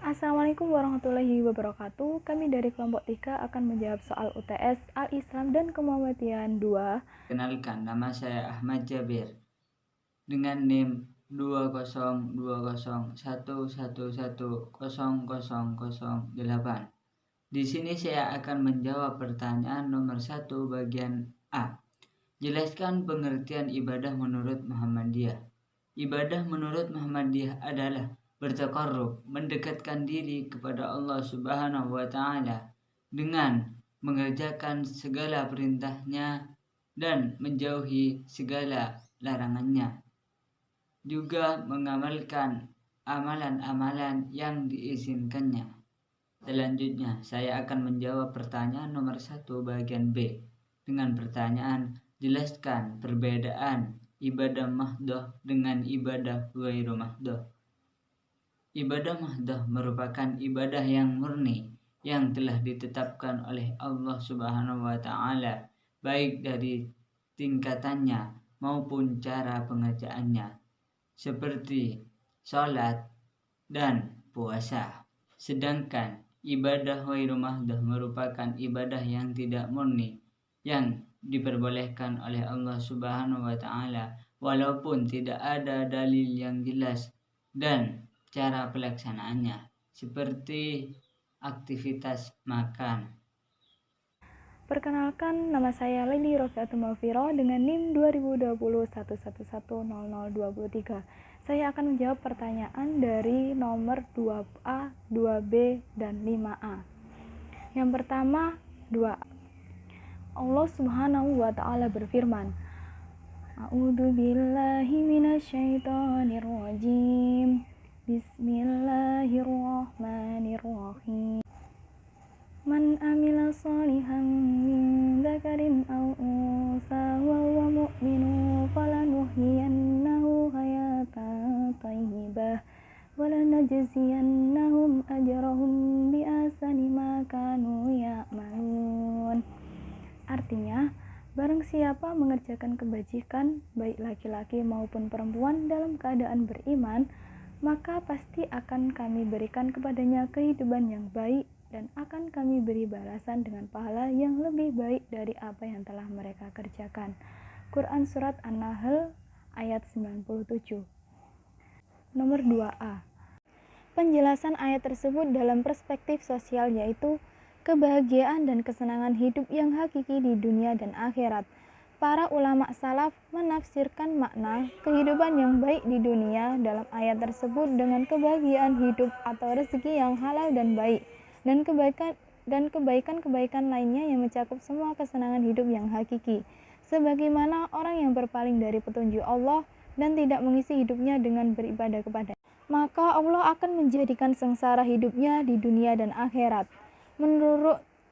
Assalamualaikum warahmatullahi wabarakatuh. Kami dari kelompok 3 akan menjawab soal UTS Al-Islam dan Kemuhammadiyaan 2. Kenalkan, nama saya Ahmad Jabir dengan NIM 2020111100008. Di sini saya akan menjawab pertanyaan nomor 1 bagian A. Jelaskan pengertian ibadah menurut Muhammadiyah. Ibadah menurut Muhammadiyah adalah bertaqarrub, mendekatkan diri kepada Allah Subhanahu wa Ta'ala dengan mengerjakan segala perintahnya dan menjauhi segala larangannya. Juga mengamalkan amalan-amalan yang diizinkannya. Selanjutnya, saya akan menjawab pertanyaan nomor 1 bagian B dengan pertanyaan, jelaskan perbedaan ibadah mahdoh dengan ibadah ghairu mahdoh. Ibadah mahdoh merupakan ibadah yang murni yang telah ditetapkan oleh Allah Subhanahu wa Ta'ala, baik dari tingkatannya maupun cara pengerjaannya, seperti sholat dan puasa. Sedangkan ibadah ghairu mahdoh merupakan ibadah yang tidak murni, yang diperbolehkan oleh Allah Subhanahu wa Ta'ala walaupun tidak ada dalil yang jelas, dan cara pelaksanaannya seperti aktivitas makan. Perkenalkan, nama saya Lili Rofiatul Mawfiro dengan NIM 202011100023. Saya akan menjawab pertanyaan dari nomor 2A, 2B, dan 5A. Yang pertama, 2A. Allah Subhanahu wa Ta'ala berfirman, A'udzu billahi minasyaitonir rajim. Bismillahirrahmanirrahim. Man amila salihan min dzakarin aw unsa wa huwa mu'minun falanuhyiyannahu hayatan thayyibah wa lanajziyannahum ajrahum bi ahsani ma kanu ya'malun. Artinya, barang siapa mengerjakan kebajikan, baik laki-laki maupun perempuan dalam keadaan beriman, maka pasti akan kami berikan kepadanya kehidupan yang baik dan akan kami beri balasan dengan pahala yang lebih baik dari apa yang telah mereka kerjakan. Quran Surat An-Nahl ayat 97. Nomor 2A. Penjelasan ayat tersebut dalam perspektif sosial, yaitu kebahagiaan dan kesenangan hidup yang hakiki di dunia dan akhirat. Para ulama salaf menafsirkan makna kehidupan yang baik di dunia dalam ayat tersebut dengan kebahagiaan hidup atau rezeki yang halal dan baik, dan kebaikan-kebaikan lainnya yang mencakup semua kesenangan hidup yang hakiki, sebagaimana orang yang berpaling dari petunjuk Allah dan tidak mengisi hidupnya dengan beribadah kepada, maka Allah akan menjadikan sengsara hidupnya di dunia dan akhirat.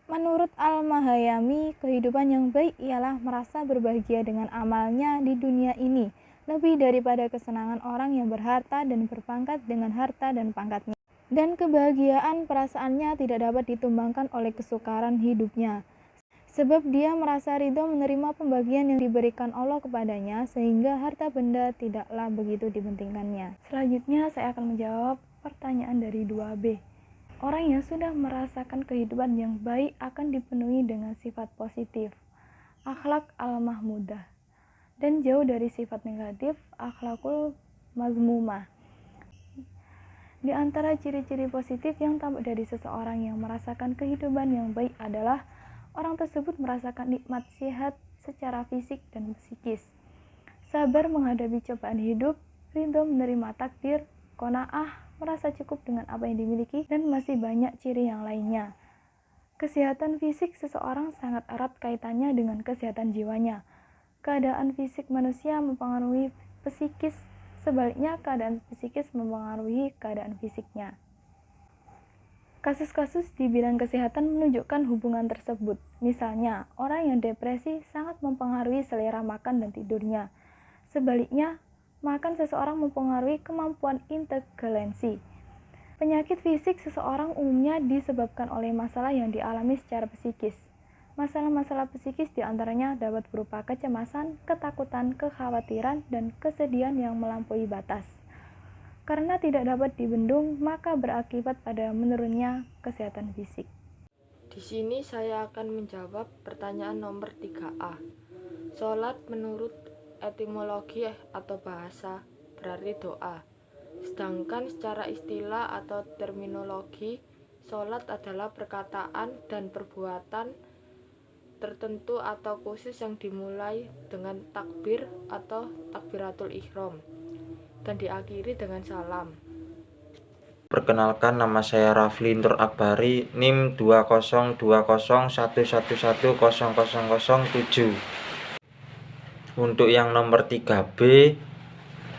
Menurut Al-Mahayami, kehidupan yang baik ialah merasa berbahagia dengan amalnya di dunia ini, lebih daripada kesenangan orang yang berharta dan berpangkat dengan harta dan pangkatnya. Dan kebahagiaan perasaannya tidak dapat ditumbangkan oleh kesukaran hidupnya, sebab dia merasa ridho menerima pembagian yang diberikan Allah kepadanya, sehingga harta benda tidaklah begitu dipentingkannya. Selanjutnya saya akan menjawab pertanyaan dari 2B. Orang yang sudah merasakan kehidupan yang baik akan dipenuhi dengan sifat positif, akhlak al-mahmudah, dan jauh dari sifat negatif, akhlakul mazmumah. Di antara ciri-ciri positif yang tampak dari seseorang yang merasakan kehidupan yang baik adalah orang tersebut merasakan nikmat sehat secara fisik dan psikis, sabar menghadapi cobaan hidup, ridho menerima takdir, qanaah, merasa cukup dengan apa yang dimiliki, dan masih banyak ciri yang lainnya. Kesehatan fisik seseorang sangat erat kaitannya dengan kesehatan jiwanya. Keadaan fisik manusia mempengaruhi psikis, sebaliknya keadaan psikis mempengaruhi keadaan fisiknya. Kasus-kasus di bidang kesehatan menunjukkan hubungan tersebut. Misalnya, orang yang depresi sangat mempengaruhi selera makan dan tidurnya. Sebaliknya, makan seseorang mempengaruhi kemampuan inteligensi. Penyakit fisik seseorang umumnya disebabkan oleh masalah yang dialami secara psikis. Masalah-masalah psikis diantaranya dapat berupa kecemasan, ketakutan, kekhawatiran, dan kesedihan yang melampaui batas. Karena tidak dapat dibendung, maka berakibat pada menurunnya kesehatan fisik. Di sini saya akan menjawab pertanyaan nomor 3A. Sholat menurut etimologi atau bahasa berarti doa. Sedangkan secara istilah atau terminologi, sholat adalah perkataan dan perbuatan tertentu atau khusus yang dimulai dengan takbir atau takbiratul ihram dan diakhiri dengan salam. Perkenalkan, nama saya Rafli Nur Akbari, NIM 20201100007. Untuk yang nomor 3B,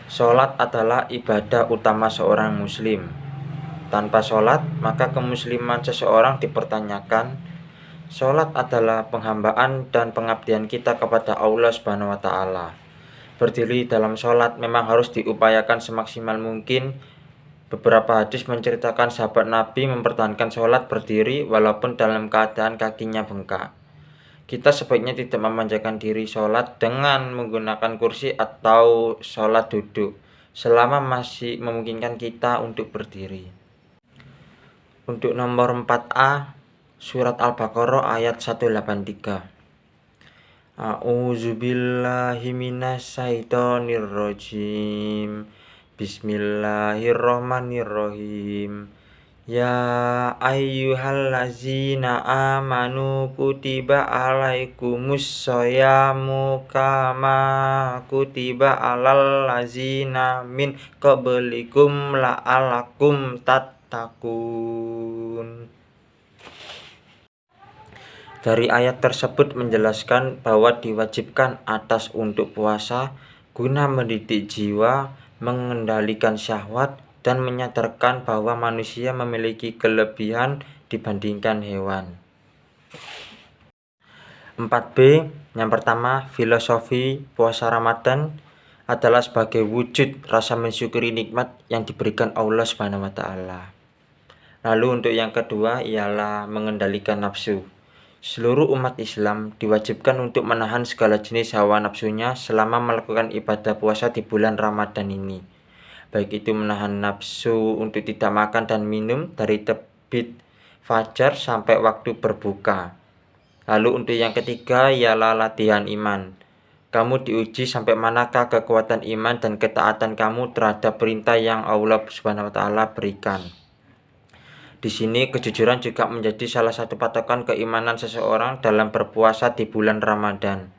sholat adalah ibadah utama seorang muslim. Tanpa sholat, maka kemusliman seseorang dipertanyakan. Sholat adalah penghambaan dan pengabdian kita kepada Allah Subhanahu wa Ta'ala. Berdiri dalam sholat memang harus diupayakan semaksimal mungkin. Beberapa hadis menceritakan sahabat Nabi mempertahankan sholat berdiri walaupun dalam keadaan kakinya bengkak. Kita sebaiknya tidak memanjakan diri sholat dengan menggunakan kursi atau sholat duduk selama masih memungkinkan kita untuk berdiri. Untuk nomor 4A, surat Al-Baqarah ayat 183. A'udzubillahi minasyaitonirrajim. Bismillahirrahmanirrahim. Ya ayyuhallazina amanu kutiba alaikumus shayamu kama kutiba alal lazina min qablikum la'alakum tattaqun. Dari ayat tersebut menjelaskan bahwa diwajibkan atas untuk puasa guna mendidik jiwa, mengendalikan syahwat, dan menyadarkan bahwa manusia memiliki kelebihan dibandingkan hewan. 4B, yang pertama, filosofi puasa Ramadan adalah sebagai wujud rasa mensyukuri nikmat yang diberikan Allah Subhanahu wa Ta'ala. Lalu untuk yang kedua ialah mengendalikan nafsu. Seluruh umat Islam diwajibkan untuk menahan segala jenis hawa nafsunya selama melakukan ibadah puasa di bulan Ramadan ini. Baik itu menahan nafsu untuk tidak makan dan minum dari terbit fajar sampai waktu berbuka. Lalu untuk yang ketiga ialah latihan iman. Kamu diuji sampai manakah kekuatan iman dan ketaatan kamu terhadap perintah yang Allah Subhanahu wa Ta'ala berikan. Di sini kejujuran juga menjadi salah satu patokan keimanan seseorang dalam berpuasa di bulan Ramadan.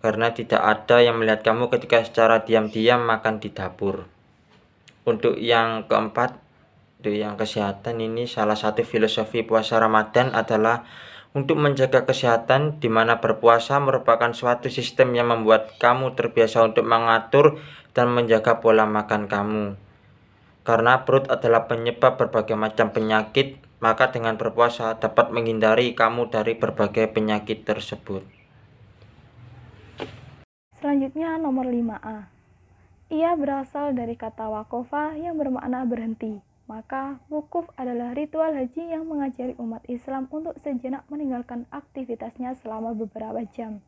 Karena tidak ada yang melihat kamu ketika secara diam-diam makan di dapur. Untuk yang keempat, untuk yang kesehatan, ini salah satu filosofi puasa Ramadan adalah untuk menjaga kesehatan, di mana berpuasa merupakan suatu sistem yang membuat kamu terbiasa untuk mengatur dan menjaga pola makan kamu. Karena perut adalah penyebab berbagai macam penyakit, maka dengan berpuasa dapat menghindari kamu dari berbagai penyakit tersebut. Selanjutnya nomor 5A. Ia berasal dari kata wakofa yang bermakna berhenti. Maka wukuf adalah ritual haji yang mengajari umat Islam untuk sejenak meninggalkan aktivitasnya selama beberapa jam,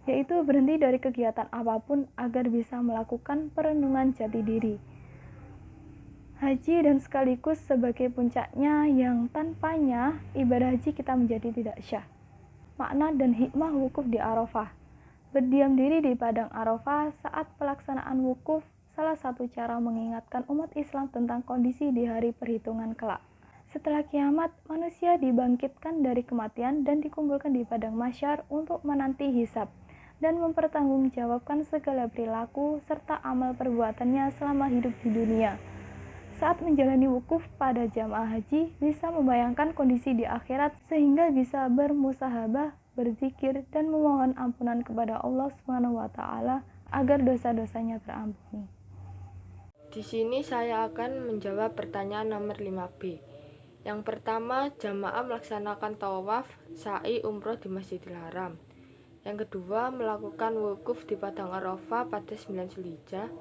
yaitu berhenti dari kegiatan apapun agar bisa melakukan perenungan jati diri. Haji dan sekaligus sebagai puncaknya yang tanpanya ibadah haji kita menjadi tidak syah. Makna dan hikmah wukuf di Arafah. Berdiam diri di padang Arafah saat pelaksanaan wukuf salah satu cara mengingatkan umat Islam tentang kondisi di hari perhitungan kelak. Setelah kiamat, manusia dibangkitkan dari kematian dan dikumpulkan di padang mahsyar untuk menanti hisab dan mempertanggungjawabkan segala perilaku serta amal perbuatannya selama hidup di dunia. Saat menjalani wukuf pada jamaah haji bisa membayangkan kondisi di akhirat sehingga bisa bermusahabah, berzikir, dan memohon ampunan kepada Allah Subhanahu wa Ta'ala agar dosa-dosanya terampuni. Di sini saya akan menjawab pertanyaan nomor 5B. Yang pertama, jamaah melaksanakan tawaf, sa'i, umroh di Masjidil Haram. Yang kedua, melakukan wukuf di padang Arafah pada 9 Zulhijjah.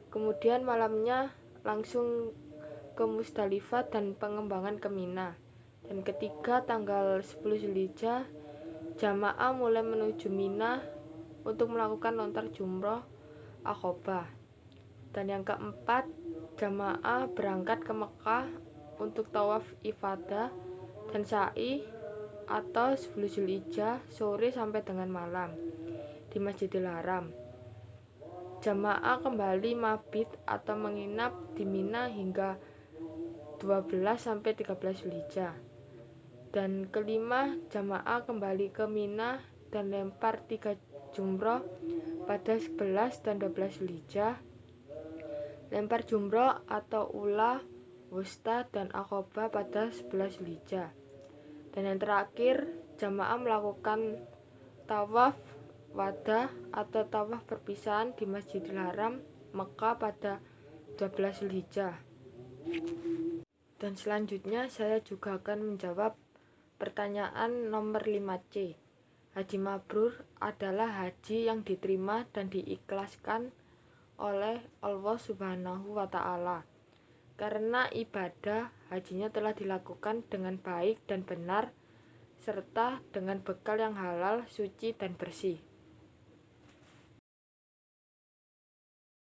Kemudian malamnya langsung ke Musdalifah dan pengembangan ke Mina. Dan ketiga, tanggal 10 Zulhijjah jamaah mulai menuju Mina untuk melakukan lontar jumroh Aqobah. Dan yang keempat, jamaah berangkat ke Mekah untuk tawaf ifadah dan sa'i atau 10 Zulhijjah sore sampai dengan malam di Masjidil Haram. Jamaah kembali mabit atau menginap di Mina hingga 12 sampai 13 Zulhijjah. Dan kelima, jamaah kembali ke Mina dan lempar 3 jumroh pada 11 dan 12 Zulhijjah. Lempar jumroh atau ula, wusta, dan aqobah pada 11 Zulhijjah. Dan yang terakhir, jamaah melakukan tawaf wadah atau tawaf perpisahan di Masjidil Haram Mekah pada 12 Zulhijjah. Dan selanjutnya saya juga akan menjawab pertanyaan nomor 5C. Haji mabrur adalah haji yang diterima dan diikhlaskan oleh Allah Subhanahu wa Ta'ala, karena ibadah hajinya telah dilakukan dengan baik dan benar serta dengan bekal yang halal, suci, dan bersih.